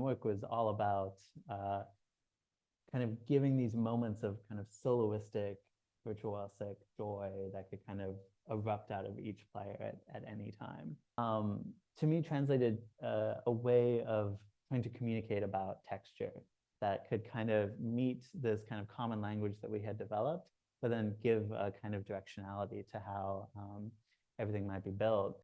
work was all about kind of giving these moments of kind of soloistic, virtuosic joy that could kind of erupt out of each player at any time. To me, translated a way of trying to communicate about texture that could kind of meet this kind of common language that we had developed, but then give a kind of directionality to how everything might be built.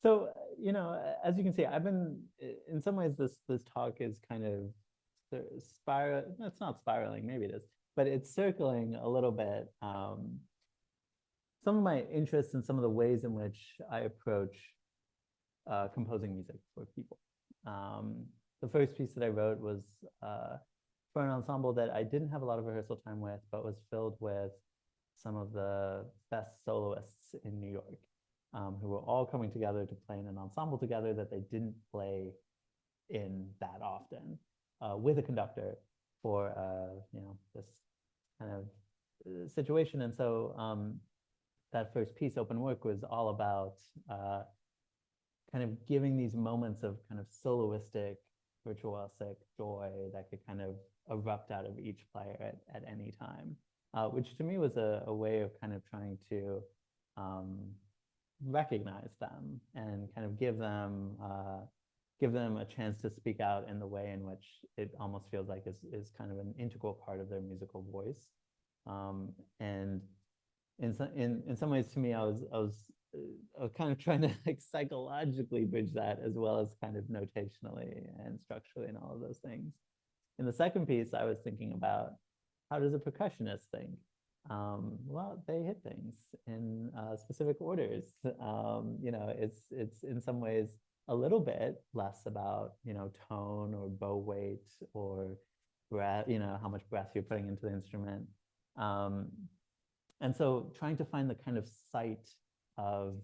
So, you know, as you can see, I've been, in some ways, this talk is kind of spiral, it's not spiraling, maybe it is, but it's circling a little bit. Some of my interests and some of the ways in which I approach composing music for people. The first piece that I wrote was for an ensemble that I didn't have a lot of rehearsal time with, but was filled with some of the best soloists in New York, who were all coming together to play in an ensemble together that they didn't play in that often, with a conductor for you know, this kind of situation. And so that first piece, Open Work, was all about kind of giving these moments of kind of soloistic, virtuosic joy that could kind of erupt out of each player at any time, which to me was a way of kind of trying to recognize them and kind of give them a chance to speak out in the way in which it almost feels like is kind of an integral part of their musical voice. And in some ways, to me, I was kind of trying to like psychologically bridge that, as well as kind of notationally and structurally and all of those things. In the second piece, I was thinking about, how does a percussionist think? Well, they hit things in specific orders. You know, it's in some ways a little bit less about, you know, tone or bow weight or breath, you know, how much breath you're putting into the instrument. And so trying to find the kind of sight of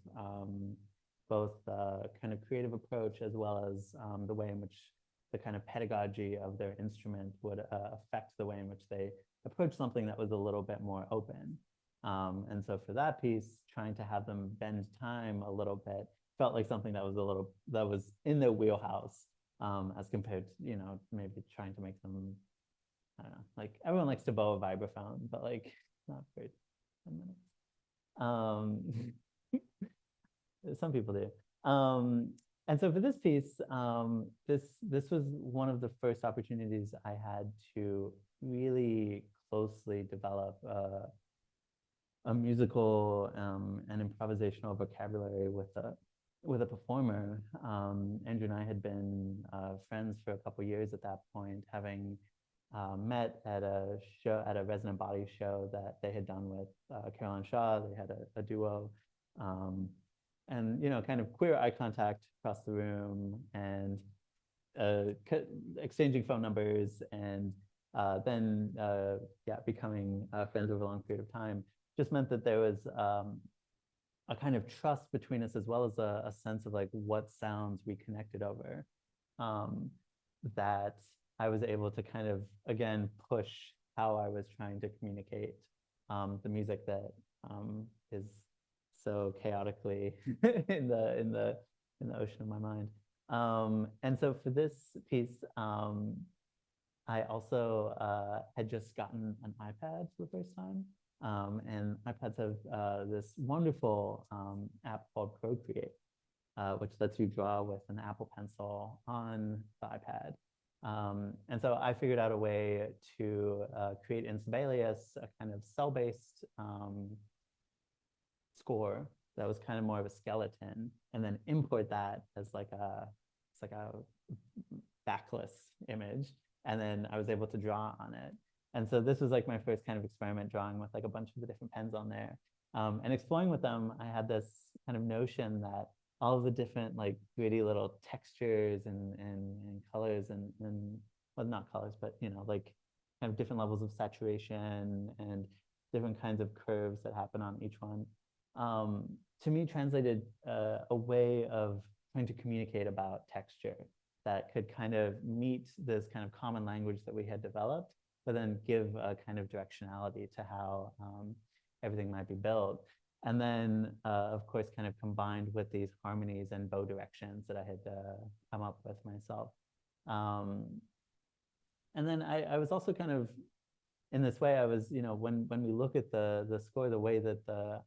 both the kind of creative approach, as well as the way in which the kind of pedagogy of their instrument would affect the way in which they approach something that was a little bit more open. And so for that piece, trying to have them bend time a little bit felt like something that was in their wheelhouse, as compared to, you know, maybe trying to make them, I don't know, like everyone likes to bow a vibraphone, but like not for 10 minutes. Some people do. And so for this piece, this was one of the first opportunities I had to really closely develop a musical and improvisational vocabulary with a performer. Andrew and I had been friends for a couple of years at that point, having met at a show, at a Resonant Body show that they had done with Caroline Shaw. They had a duo. And, you know, kind of queer eye contact across the room, and exchanging phone numbers, and then becoming friends over a long period of time, just meant that there was a kind of trust between us, as well as a sense of like what sounds we connected over, that I was able to kind of, again, push how I was trying to communicate the music that is so chaotically in the ocean of my mind. And so for this piece, I also had just gotten an iPad for the first time. And iPads have this wonderful app called Procreate, which lets you draw with an Apple Pencil on the iPad. And so I figured out a way to create in Sibelius a kind of cell-based score that was kind of more of a skeleton, and then import that as like a backless image. And then I was able to draw on it. And so this was like my first kind of experiment, drawing with like a bunch of the different pens on there. And exploring with them, I had this kind of notion that all of the different like gritty little textures and colors and well, not colors, but, you know, like kind of different levels of saturation and different kinds of curves that happen on each one, to me translated a way of trying to communicate about texture that could kind of meet this kind of common language that we had developed, but then give a kind of directionality to how everything might be built. And then, of course, kind of combined with these harmonies and bow directions that I had come up with myself. Um, and then I was also kind of, in this way, I was, when we look at the score, the way that the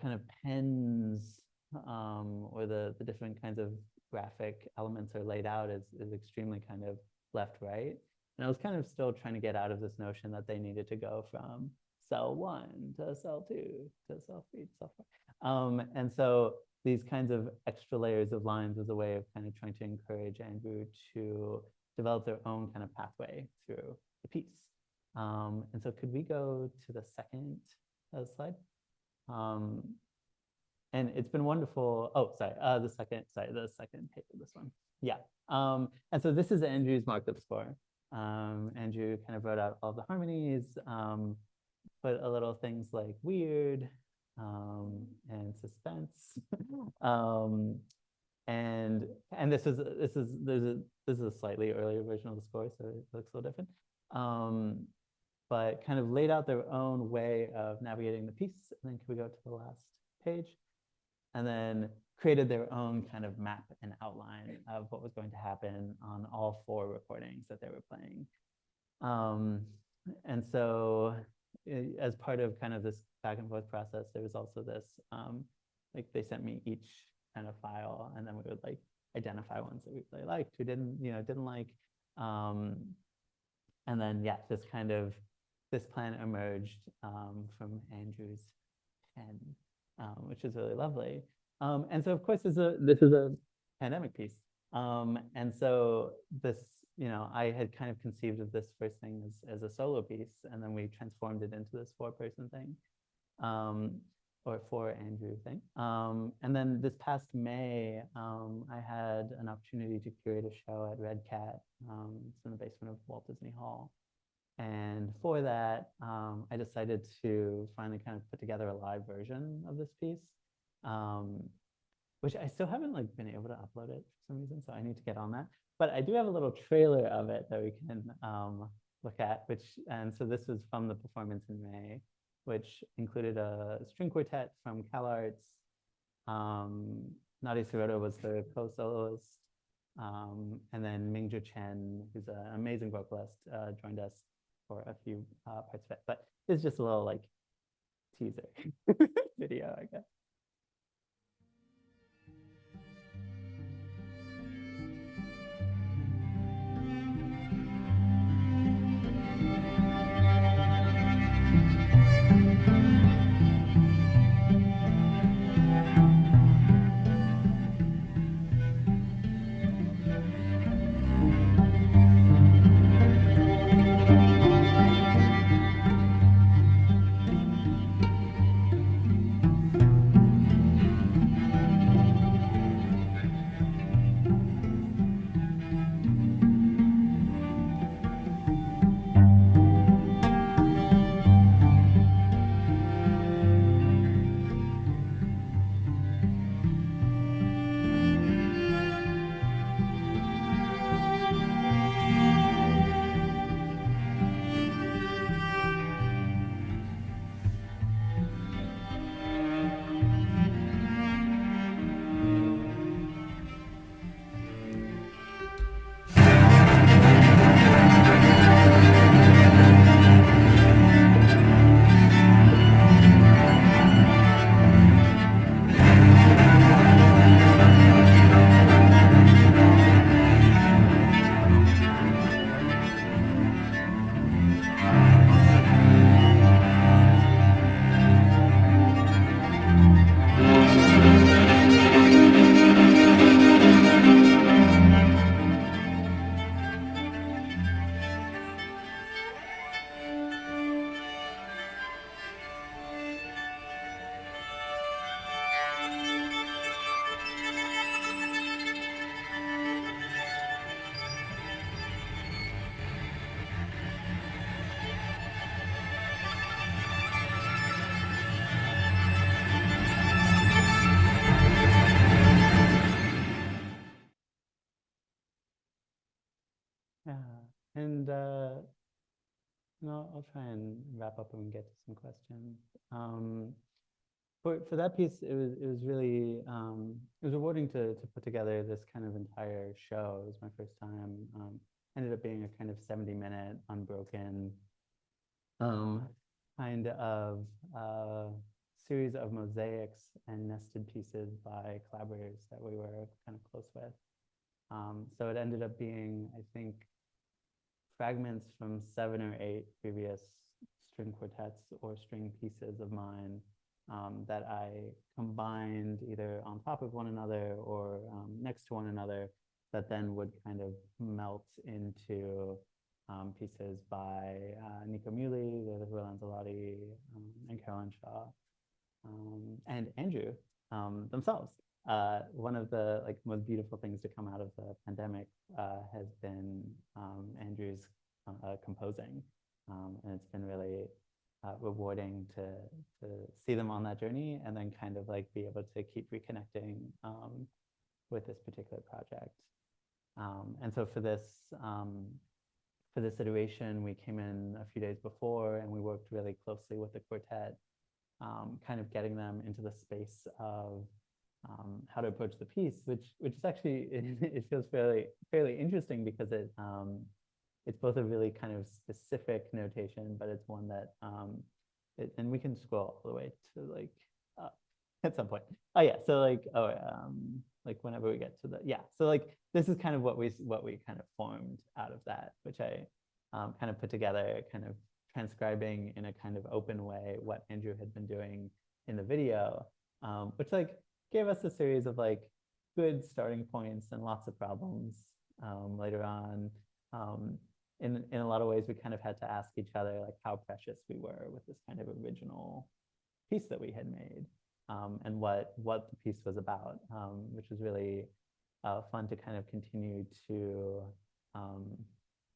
kind of pens or the different kinds of graphic elements are laid out is extremely kind of left right. And I was kind of still trying to get out of this notion that they needed to go from cell 1 to cell 2 to cell 3 to cell 4. And so these kinds of extra layers of lines was a way of kind of trying to encourage Andrew to develop their own kind of pathway through the piece. And so could we go to the second slide? And it's been wonderful. Oh, sorry, the second page of this one. Yeah. And so this is Andrew's markup score. Andrew kind of wrote out all the harmonies, put a little things like weird and suspense. And this is a slightly earlier version of the score, so it looks a little different. But kind of laid out their own way of navigating the piece. And then can we go to the last page? And then created their own kind of map and outline of what was going to happen on all 4 recordings that they were playing. And so as part of kind of this back and forth process, there was also this, like they sent me each kind of file, and then we would like identify ones that we really liked, who didn't like. And then, yeah, this plan emerged from Andrew's pen, which is really lovely. And so, of course, this is a pandemic piece. And so this, I had kind of conceived of this first thing as a solo piece, and then we transformed it into this 4-person thing, or 4-Andrew thing. And then this past May, I had an opportunity to curate a show at Red Cat. It's in the basement of Walt Disney Hall. And for that, I decided to finally kind of put together a live version of this piece, which I still haven't been able to upload it for some reason, so I need to get on that. But I do have a little trailer of it that we can look at, and so this was from the performance in May, which included a string quartet from CalArts. Nadia Sirota was the co-soloist, and then Mingju Chen, who's an amazing vocalist, joined us for a few parts of it. But it's just a little teaser video, I guess. Yeah, and No, I'll try and wrap up and get to some questions. For that piece, it was really it was rewarding to put together this kind of entire show. It was my first time. Ended up being a kind of 70-minute unbroken um, kind of series of mosaics and nested pieces by collaborators that we were kind of close with. So it ended up being, I think, fragments from 7 or 8 previous string quartets or string pieces of mine that I combined either on top of one another or next to one another, that then would kind of melt into pieces by Nico Muhly, Will Ancelotti, and Caroline Shaw, and Andrew themselves. One of the most beautiful things to come out of the pandemic has been Andrew's composing, and it's been really rewarding to see them on that journey, and then kind of be able to keep reconnecting with this particular project. And so for this iteration, we came in a few days before, and we worked really closely with the quartet, kind of getting them into the space of how to approach the piece, which is actually it feels fairly interesting, because it's both a really kind of specific notation, but it's one that and we can scroll all the way to at some point. Oh yeah, so whenever we get to the so this is kind of what we kind of formed out of that, which I kind of put together, kind of transcribing in a kind of open way what Andrew had been doing in the video, which gave us a series of good starting points and lots of problems later on. In a lot of ways, we kind of had to ask each other how precious we were with this kind of original piece that we had made, and what the piece was about, which was really fun to kind of continue to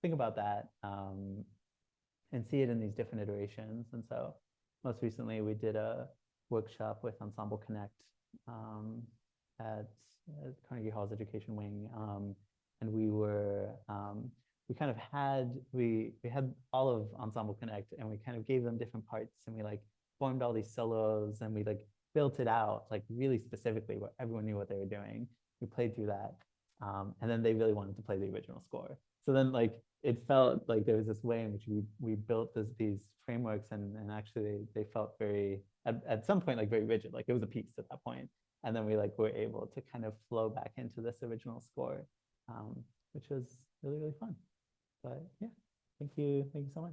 think about that and see it in these different iterations. And so most recently, we did a workshop with Ensemble Connect at Carnegie Hall's Education Wing, and we were we kind of had we had all of Ensemble Connect, and we kind of gave them different parts, and we formed all these solos, and we built it out really specifically where everyone knew what they were doing. We played through that, and then they really wanted to play the original score. So then it felt like there was this way in which we built these frameworks, and actually they felt very at some point very rigid, it was a piece at that point. And then we were able to kind of flow back into this original score, which was really fun. But yeah, thank you so much.